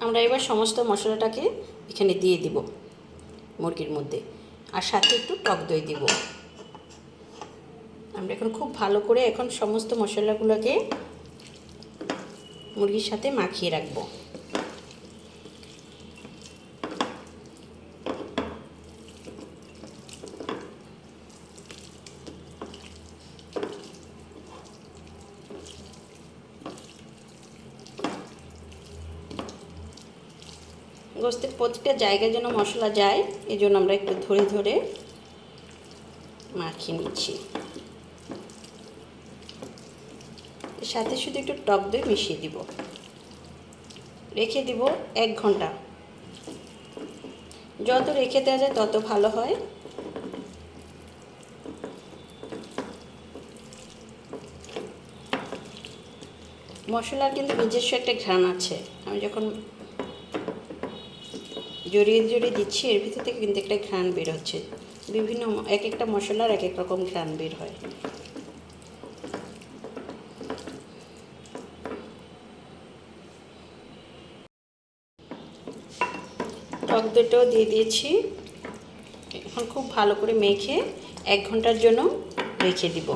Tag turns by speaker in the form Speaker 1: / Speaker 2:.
Speaker 1: আমরা এবার সমস্ত মশলাটাকে এখানে দিয়ে দিব মুরগির মধ্যে, আর সাথে একটু টক দই দিব। আমরা এখন খুব ভালো করে এখন সমস্ত মশলাগুলোকে মুরগির সাথে মাখিয়ে রাখবো। গোস্তের প্রতিটা জায়গায় যেন মশলা যায়, এই জন্য আমরা একটু ধরে ধরে মাখিয়ে নিচ্ছি। এর সাথে শুধু একটু টক দই মিশিয়ে দিব, রেখে দিব 1 ঘন্টা। যত রেখে দেওয়া যায় তত ভালো হয়। মশলার কিন্তু নিজস্ব একটা ঘ্রাণ আছে, আমি যখন জড়িয়ে জড়িয়ে দিচ্ছি এর ভিতর থেকে কিন্তু একটা ঘ্রাণ বের হচ্ছে। বিভিন্ন এক একটা মশলার এক এক রকম ঘ্রাণ বের হয়। টক দইটাও দিয়ে দিয়েছি। এখন খুব ভালো করে মেখে 1 ঘন্টার জন্য রেখে দিব।